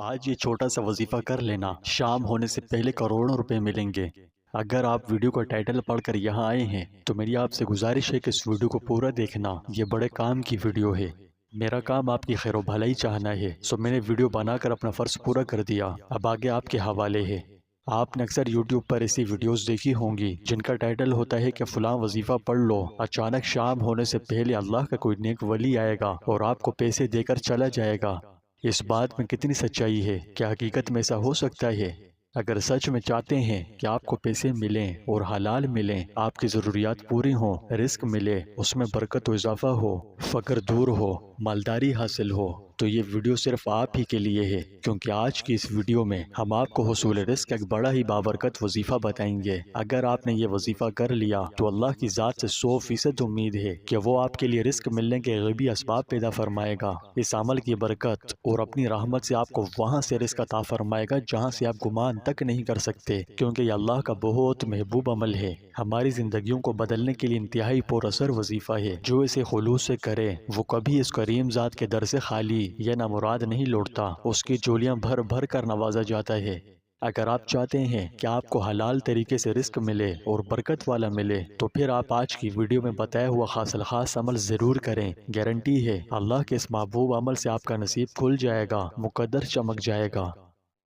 آج یہ چھوٹا سا وظیفہ کر لینا، شام ہونے سے پہلے کروڑوں روپے ملیں گے۔ اگر آپ ویڈیو کا ٹائٹل پڑھ کر یہاں آئے ہیں تو میری آپ سے گزارش ہے کہ اس ویڈیو کو پورا دیکھنا، یہ بڑے کام کی ویڈیو ہے۔ میرا کام آپ کی خیر و بھلائی چاہنا ہے، سو میں نے ویڈیو بنا کر اپنا فرض پورا کر دیا۔ اب آگے آپ کے حوالے ہے۔ آپ نے اکثر یوٹیوب پر ایسی ویڈیوز دیکھی ہوں گی جن کا ٹائٹل ہوتا ہے کہ فلاں وظیفہ پڑھ لو، اچانک شام ہونے سے پہلے اللہ کا کوئی نیک ولی آئے گا اور آپ کو پیسے دے کر چلا جائے گا۔ اس بات میں کتنی سچائی ہے؟ کیا حقیقت میں ایسا ہو سکتا ہے؟ اگر سچ میں چاہتے ہیں کہ آپ کو پیسے ملیں اور حلال ملیں، آپ کی ضروریات پوری ہوں، رزق ملے، اس میں برکت و اضافہ ہو، فقر دور ہو، مالداری حاصل ہو، تو یہ ویڈیو صرف آپ ہی کے لیے ہے، کیونکہ آج کی اس ویڈیو میں ہم آپ کو حصول رزق کا ایک بڑا ہی بابرکت وظیفہ بتائیں گے۔ اگر آپ نے یہ وظیفہ کر لیا تو اللہ کی ذات سے 100% امید ہے کہ وہ آپ کے لیے رزق ملنے کے غیبی اسباب پیدا فرمائے گا۔ اس عمل کی برکت اور اپنی رحمت سے آپ کو وہاں سے رزق عطا فرمائے گا جہاں سے آپ گمان تک نہیں کر سکتے، کیونکہ یہ اللہ کا بہت محبوب عمل ہے۔ ہماری زندگیوں کو بدلنے کے لیے انتہائی پر اثر وظیفہ ہے۔ جو اسے خلوص سے کرے وہ کبھی اس کریم ذات کے در سے خالی یا نامراد نہیں لوٹتا، اس کی جولیاں بھر بھر کر نوازا جاتا ہے۔ اگر آپ چاہتے ہیں کہ آپ کو حلال طریقے سے رزق ملے اور برکت والا ملے تو پھر آپ آج کی ویڈیو میں بتایا ہوا خاص الخاص عمل ضرور کریں۔ گارنٹی ہے اللہ کے اس محبوب عمل سے آپ کا نصیب کھل جائے گا، مقدر چمک جائے گا۔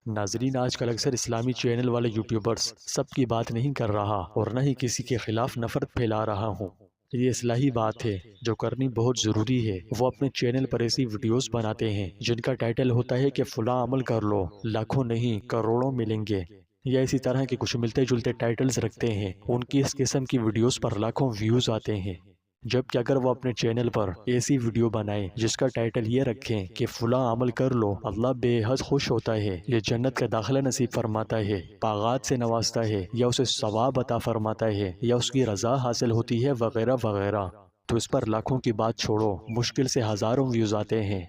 ناظرین، آج کل اکثر اسلامی چینل والے یوٹیوبرز سب کی بات نہیں کر رہا اور نہ ہی کسی کے خلاف نفرت پھیلا رہا ہوں۔ یہ اصلاحی بات ہے جو کرنی بہت ضروری ہے۔ وہ اپنے چینل پر ایسی ویڈیوز بناتے ہیں جن کا ٹائٹل ہوتا ہے کہ فلاں عمل کر لو، لاکھوں نہیں کروڑوں ملیں گے، یا اسی طرح کے کچھ ملتے جلتے ٹائٹلز رکھتے ہیں۔ ان کی اس قسم کی ویڈیوز پر لاکھوں ویوز آتے ہیں، جبکہ اگر وہ اپنے چینل پر ایسی ویڈیو بنائیں جس کا ٹائٹل یہ رکھیں کہ فلاں عمل کر لو، اللہ بے حد خوش ہوتا ہے، یہ جنت کا داخلہ نصیب فرماتا ہے، باغات سے نوازتا ہے، یا اسے ثواب عطا فرماتا ہے، یا اس کی رضا حاصل ہوتی ہے، وغیرہ وغیرہ، تو اس پر لاکھوں کی بات چھوڑو، مشکل سے ہزاروں ویوز آتے ہیں۔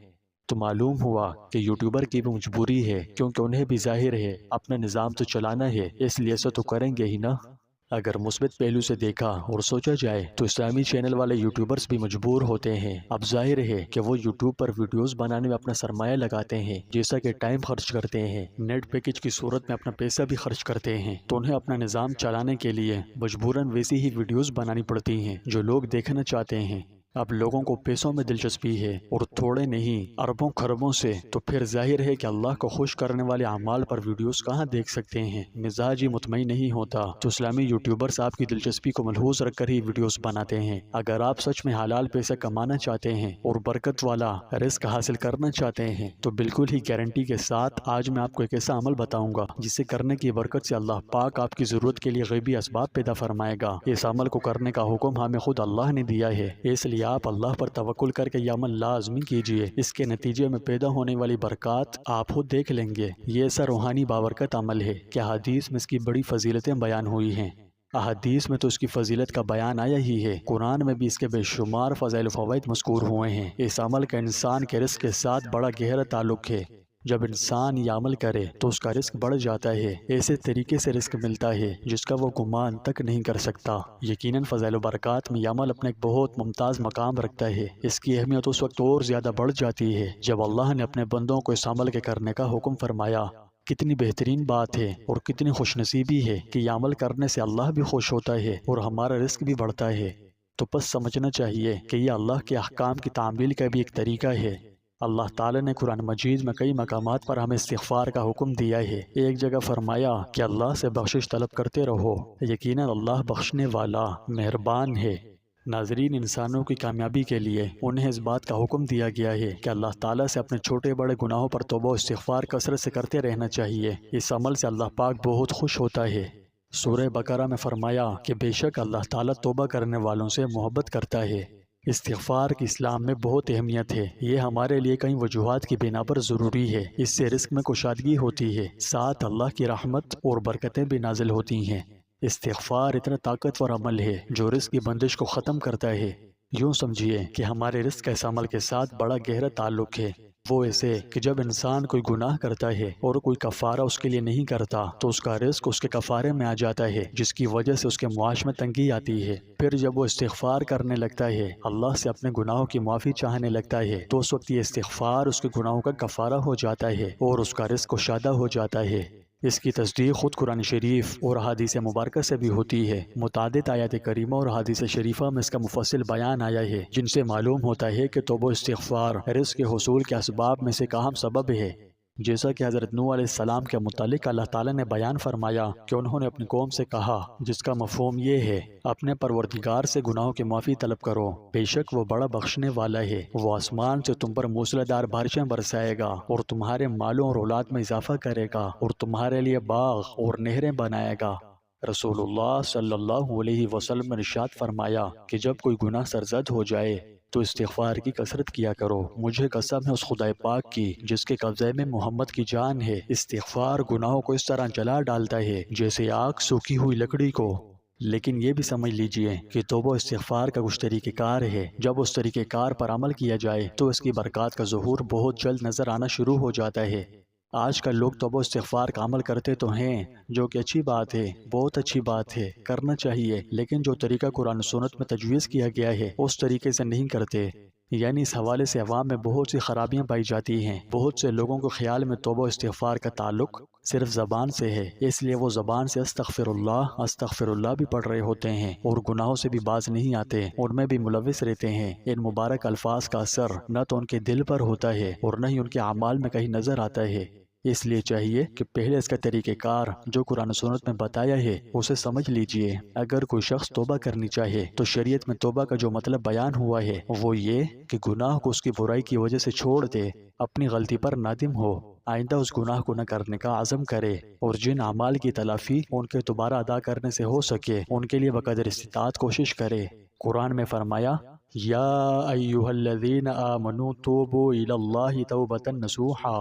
تو معلوم ہوا کہ یوٹیوبر کی بھی مجبوری ہے، کیونکہ انہیں بھی ظاہر ہے اپنا نظام تو چلانا ہے، اس لیے ایسا تو کریں گے ہی نا۔ اگر مثبت پہلو سے دیکھا اور سوچا جائے تو اسلامی چینل والے یوٹیوبرز بھی مجبور ہوتے ہیں۔ اب ظاہر ہے کہ وہ یوٹیوب پر ویڈیوز بنانے میں اپنا سرمایہ لگاتے ہیں، جیسا کہ ٹائم خرچ کرتے ہیں، نیٹ پیکج کی صورت میں اپنا پیسہ بھی خرچ کرتے ہیں، تو انہیں اپنا نظام چلانے کے لیے مجبوراً ویسی ہی ویڈیوز بنانی پڑتی ہیں جو لوگ دیکھنا چاہتے ہیں۔ اب لوگوں کو پیسوں میں دلچسپی ہے اور تھوڑے نہیں اربوں خربوں سے، تو پھر ظاہر ہے کہ اللہ کو خوش کرنے والے اعمال پر ویڈیوز کہاں دیکھ سکتے ہیں۔ مزاج ہی مطمئن نہیں ہوتا تو اسلامی یوٹیوبرز آپ کی دلچسپی کو ملحوظ رکھ کر ہی ویڈیوز بناتے ہیں۔ اگر آپ سچ میں حلال پیسہ کمانا چاہتے ہیں اور برکت والا رزق حاصل کرنا چاہتے ہیں تو بالکل ہی گارنٹی کے ساتھ آج میں آپ کو ایک ایسا عمل بتاؤں گا جسے کرنے کی برکت سے اللہ پاک آپ کی ضرورت کے لیے غیبی اسباب پیدا فرمائے گا۔ اس عمل کو کرنے کا حکم ہمیں خود اللہ نے دیا ہے، اس لیے آپ اللہ پر توکل کر کے یہ عمل لازمی کیجئے۔ اس کے نتیجے میں پیدا ہونے والی برکات آپ خود دیکھ لیں گے۔ یہ ایسا روحانی بابرکت عمل ہے کہ حدیث میں اس کی بڑی فضیلتیں بیان ہوئی ہیں۔ احادیث میں تو اس کی فضیلت کا بیان آیا ہی ہے، قرآن میں بھی اس کے بے شمار فضائل و فوائد مذکور ہوئے ہیں۔ اس عمل کا انسان کے رزق کے ساتھ بڑا گہرا تعلق ہے۔ جب انسان یہ عمل کرے تو اس کا رزق بڑھ جاتا ہے، ایسے طریقے سے رزق ملتا ہے جس کا وہ گمان تک نہیں کر سکتا۔ یقیناً فضائل و برکات میں یہ عمل اپنا ایک بہت ممتاز مقام رکھتا ہے۔ اس کی اہمیت اس وقت اور زیادہ بڑھ جاتی ہے جب اللہ نے اپنے بندوں کو اس عمل کے کرنے کا حکم فرمایا۔ کتنی بہترین بات ہے اور کتنی خوش نصیبی ہے کہ یہ عمل کرنے سے اللہ بھی خوش ہوتا ہے اور ہمارا رزق بھی بڑھتا ہے۔ تو بس سمجھنا چاہیے کہ یہ اللہ کے احکام کی تعمیل کا بھی ایک طریقہ ہے۔ اللہ تعالیٰ نے قرآن مجید میں کئی مقامات پر ہمیں استغفار کا حکم دیا ہے۔ ایک جگہ فرمایا کہ اللہ سے بخشش طلب کرتے رہو، یقیناً اللہ بخشنے والا مہربان ہے۔ ناظرین، انسانوں کی کامیابی کے لیے انہیں اس بات کا حکم دیا گیا ہے کہ اللہ تعالیٰ سے اپنے چھوٹے بڑے گناہوں پر توبہ و استغفار کثرت سے کرتے رہنا چاہیے۔ اس عمل سے اللہ پاک بہت خوش ہوتا ہے۔ سورہ بقرہ میں فرمایا کہ بے شک اللہ تعالیٰ توبہ کرنے والوں سے محبت کرتا ہے۔ استغفار کی اسلام میں بہت اہمیت ہے۔ یہ ہمارے لیے کئی وجوہات کی بنا پر ضروری ہے۔ اس سے رزق میں کشادگی ہوتی ہے، ساتھ اللہ کی رحمت اور برکتیں بھی نازل ہوتی ہیں۔ استغفار اتنا طاقتور عمل ہے جو رزق کی بندش کو ختم کرتا ہے۔ یوں سمجھیے کہ ہمارے رزق کے اس عمل کے ساتھ بڑا گہرا تعلق ہے۔ وہ ایسے کہ جب انسان کوئی گناہ کرتا ہے اور کوئی کفارہ اس کے لیے نہیں کرتا تو اس کا رزق اس کے کفارے میں آ جاتا ہے، جس کی وجہ سے اس کے معاش میں تنگی آتی ہے۔ پھر جب وہ استغفار کرنے لگتا ہے، اللہ سے اپنے گناہوں کی معافی چاہنے لگتا ہے، تو اس وقت یہ استغفار اس کے گناہوں کا کفارہ ہو جاتا ہے اور اس کا رزق کشادہ ہو جاتا ہے۔ اس کی تصدیق خود قرآن شریف اور احادیث مبارکہ سے بھی ہوتی ہے۔ متعدد آیات کریمہ اور احادیث شریفہ میں اس کا مفصل بیان آیا ہے، جن سے معلوم ہوتا ہے کہ توبہ و استغفار رزق کے حصول کے اسباب میں سے ایک اہم سبب ہے۔ جیسا کہ حضرت نوح علیہ السلام کے متعلق اللہ تعالیٰ نے بیان فرمایا کہ انہوں نے اپنی قوم سے کہا، جس کا مفہوم یہ ہے، اپنے پروردگار سے گناہوں کی معافی طلب کرو، بے شک وہ بڑا بخشنے والا ہے۔ وہ آسمان سے تم پر موسلادھار بارشیں برسائے گا اور تمہارے مالوں اور اولاد میں اضافہ کرے گا اور تمہارے لیے باغ اور نہریں بنائے گا۔ رسول اللہ صلی اللہ علیہ وسلم نے ارشاد فرمایا کہ جب کوئی گناہ سرزد ہو جائے تو استغفار کی کثرت کیا کرو۔ مجھے قسم ہے اس خدائے پاک کی جس کے قبضے میں محمد کی جان ہے، استغفار گناہوں کو اس طرح جلا ڈالتا ہے جیسے آگ سوکھی ہوئی لکڑی کو۔ لیکن یہ بھی سمجھ لیجئے کہ توبہ و استغفار کا کچھ طریقہ کار ہے، جب اس طریقہ کار پر عمل کیا جائے تو اس کی برکات کا ظہور بہت جلد نظر آنا شروع ہو جاتا ہے۔ آج کل لوگ توبہ و استغفار کا عمل کرتے تو ہیں، جو کہ اچھی بات ہے، بہت اچھی بات ہے، کرنا چاہیے، لیکن جو طریقہ قرآن و سنت میں تجویز کیا گیا ہے اس طریقے سے نہیں کرتے۔ یعنی اس حوالے سے عوام میں بہت سی خرابیاں پائی جاتی ہیں۔ بہت سے لوگوں کو خیال میں توبہ و استغفار کا تعلق صرف زبان سے ہے، اس لیے وہ زبان سے استغفر اللہ بھی پڑھ رہے ہوتے ہیں اور گناہوں سے بھی باز نہیں آتے، ان میں بھی ملوث رہتے ہیں۔ ان مبارک الفاظ کا اثر نہ تو ان کے دل پر ہوتا ہے اور نہ ہی ان کے اعمال میں کہیں نظر آتا ہے۔ اس لیے چاہیے کہ پہلے اس کا طریقہ کار جو قرآن و سنت میں بتایا ہے اسے سمجھ لیجئے۔ اگر کوئی شخص توبہ کرنی چاہے تو شریعت میں توبہ کا جو مطلب بیان ہوا ہے وہ یہ کہ گناہ کو اس کی برائی کی وجہ سے چھوڑ دے، اپنی غلطی پر نادم ہو، آئندہ اس گناہ کو نہ کرنے کا عزم کرے اور جن اعمال کی تلافی ان کے دوبارہ ادا کرنے سے ہو سکے ان کے لیے بقدر استطاعت کوشش کرے۔ قرآن میں فرمایا، یا ایھا الذین آمنوا توبوا الی اللہ توبۃ نصوحا،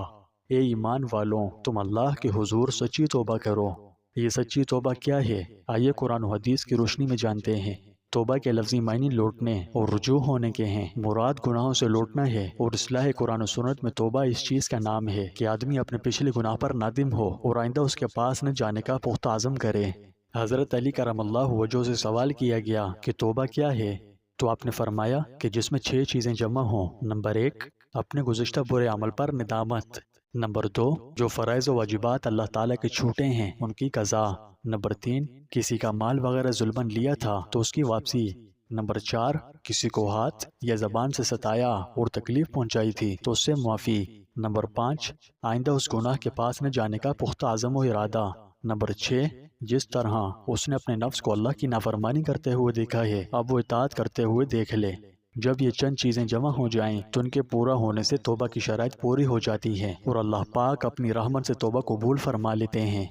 اے ایمان والوں تم اللہ کے حضور سچی توبہ کرو۔ یہ سچی توبہ کیا ہے؟ آئیے قرآن و حدیث کی روشنی میں جانتے ہیں۔ توبہ کے لفظی معنی لوٹنے اور رجوع ہونے کے ہیں۔ مراد گناہوں سے لوٹنا ہے اور اصلاح قرآن و سنت میں توبہ اس چیز کا نام ہے کہ آدمی اپنے پچھلے گناہ پر نادم ہو اور آئندہ اس کے پاس نہ جانے کا پختہ عزم کرے۔ حضرت علی کرم اللہ وجہہ سے سوال کیا گیا کہ توبہ کیا ہے؟ تو آپ نے فرمایا کہ جس میں 6 چیزیں جمع ہوں۔ نمبر 1، اپنے گزشتہ برے عمل پر ندامت۔ نمبر 2، جو فرائض و واجبات اللہ تعالیٰ کے چھوٹے ہیں ان کی قضا۔ نمبر 3، کسی کا مال وغیرہ ظلماً لیا تھا تو اس کی واپسی۔ نمبر 4، کسی کو ہاتھ یا زبان سے ستایا اور تکلیف پہنچائی تھی تو اس سے معافی۔ نمبر 5، آئندہ اس گناہ کے پاس نہ جانے کا پختہ عزم و ارادہ۔ نمبر 6، جس طرح اس نے اپنے نفس کو اللہ کی نافرمانی کرتے ہوئے دیکھا ہے اب وہ اطاعت کرتے ہوئے دیکھ لے۔ جب یہ چند چیزیں جمع ہو جائیں تو ان کے پورا ہونے سے توبہ کی شرائط پوری ہو جاتی ہے اور اللہ پاک اپنی رحمت سے توبہ قبول فرما لیتے ہیں۔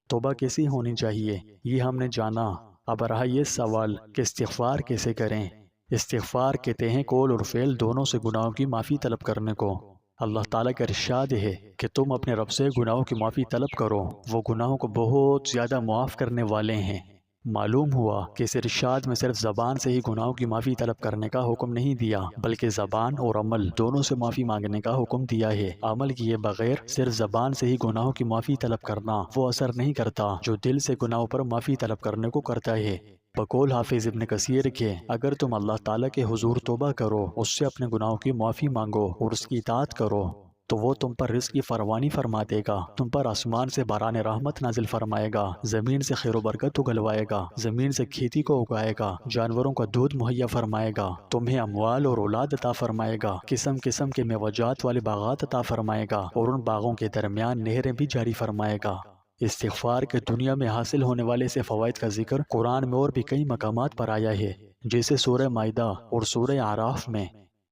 توبہ کیسی ہونی چاہیے یہ ہم نے جانا، اب رہا یہ سوال کہ استغفار کیسے کریں۔ استغفار کہتے ہیں قول اور فعل دونوں سے گناہوں کی معافی طلب کرنے کو۔ اللہ تعالیٰ کا ارشاد ہے کہ تم اپنے رب سے گناہوں کی معافی طلب کرو، وہ گناہوں کو بہت زیادہ معاف کرنے والے ہیں۔ معلوم ہوا کہ اس ارشاد میں صرف زبان سے ہی گناہوں کی معافی طلب کرنے کا حکم نہیں دیا، بلکہ زبان اور عمل دونوں سے معافی مانگنے کا حکم دیا ہے۔ عمل کیے بغیر صرف زبان سے ہی گناہوں کی معافی طلب کرنا وہ اثر نہیں کرتا جو دل سے گناہوں پر معافی طلب کرنے کو کرتا ہے۔ بقول حافظ ابن کثیر کے، اگر تم اللہ تعالیٰ کے حضور توبہ کرو، اس سے اپنے گناہوں کی معافی مانگو اور اس کی اطاعت کرو تو وہ تم پر رزق کی فراوانی فرما دے گا، تم پر آسمان سے باران رحمت نازل فرمائے گا، زمین سے خیر و برکت اگلوائے گا، زمین سے کھیتی کو اگائے گا، جانوروں کا دودھ مہیا فرمائے گا، تمہیں اموال اور اولاد عطا فرمائے گا، قسم قسم کے میوجات والے باغات عطا فرمائے گا اور ان باغوں کے درمیان نہریں بھی جاری فرمائے گا۔ استغفار کے دنیا میں حاصل ہونے والے سے فوائد کا ذکر قرآن میں اور بھی کئی مقامات پر آیا ہے، جیسے سورہ مائدہ اور سورہ اعراف میں۔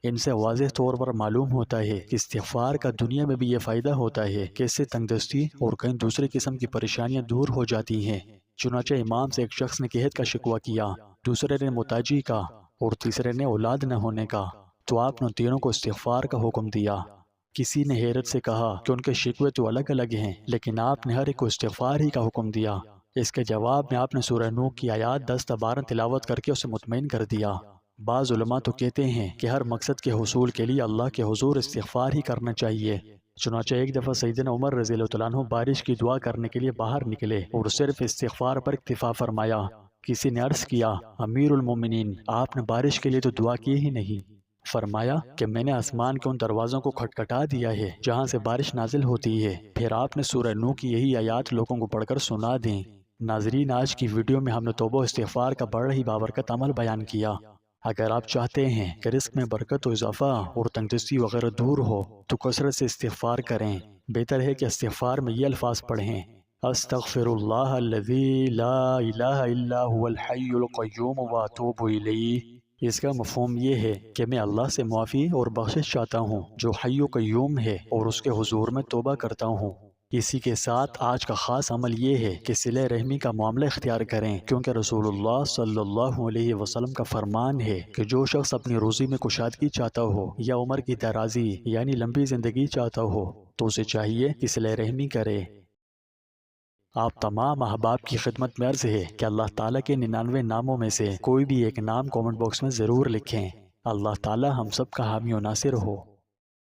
ان سے واضح طور پر معلوم ہوتا ہے کہ استغفار کا دنیا میں بھی یہ فائدہ ہوتا ہے کہ اس سے تنگ دستی اور کئی دوسرے قسم کی پریشانیاں دور ہو جاتی ہیں۔ چنانچہ امام سے ایک شخص نے قحط کا شکوہ کیا، دوسرے نے محتاجی کا اور تیسرے نے اولاد نہ ہونے کا، تو آپ نے تینوں کو استغفار کا حکم دیا۔ کسی نے حیرت سے کہا کہ ان کے شکوے تو الگ الگ ہیں لیکن آپ نے ہر ایک کو استغفار ہی کا حکم دیا۔ اس کے جواب میں آپ نے سورہ نوح کی آیات 10 تا 12 تلاوت کر کے اسے مطمئن کر دیا۔ بعض علماء تو کہتے ہیں کہ ہر مقصد کے حصول کے لیے اللہ کے حضور استغفار ہی کرنا چاہیے۔ چنانچہ ایک دفعہ سیدنا عمر رضی اللہ عنہ بارش کی دعا کرنے کے لیے باہر نکلے اور صرف استغفار پر اکتفا فرمایا۔ کسی نے عرض کیا، امیر المومنین، آپ نے بارش کے لیے تو دعا کی ہی نہیں۔ فرمایا کہ میں نے آسمان کے ان دروازوں کو کھٹکھٹا دیا ہے جہاں سے بارش نازل ہوتی ہے، پھر آپ نے سورہ نوح کی یہی آیات لوگوں کو پڑھ کر سنا دیں۔ ناظرین، آج کی ویڈیو میں ہم نے توبہ و استغفار کا بڑا ہی بابرکت عمل بیان کیا۔ اگر آپ چاہتے ہیں کہ رزق میں برکت و اضافہ اور تنگدستی وغیرہ دور ہو تو کثرت سے استغفار کریں۔ بہتر ہے کہ استغفار میں یہ الفاظ پڑھیں: استغفر اللہ الذی لا الہ الا هو الحی القیوم واتوب الیہ۔ اس کا مفہوم یہ ہے کہ میں اللہ سے معافی اور بخشش چاہتا ہوں جو حی و قیوم ہے، اور اس کے حضور میں توبہ کرتا ہوں۔ اسی کے ساتھ آج کا خاص عمل یہ ہے کہ صلہ رحمی کا معاملہ اختیار کریں، کیونکہ رسول اللہ صلی اللہ علیہ وسلم کا فرمان ہے کہ جو شخص اپنی روزی میں کشادگی چاہتا ہو یا عمر کی درازی یعنی لمبی زندگی چاہتا ہو تو اسے چاہیے کہ صلہ رحمی کرے۔ آپ تمام احباب کی خدمت میں عرض ہے کہ اللہ تعالیٰ کے 99 ناموں میں سے کوئی بھی ایک نام کامنٹ باکس میں ضرور لکھیں۔ اللہ تعالیٰ ہم سب کا حامی و ناصر ہو۔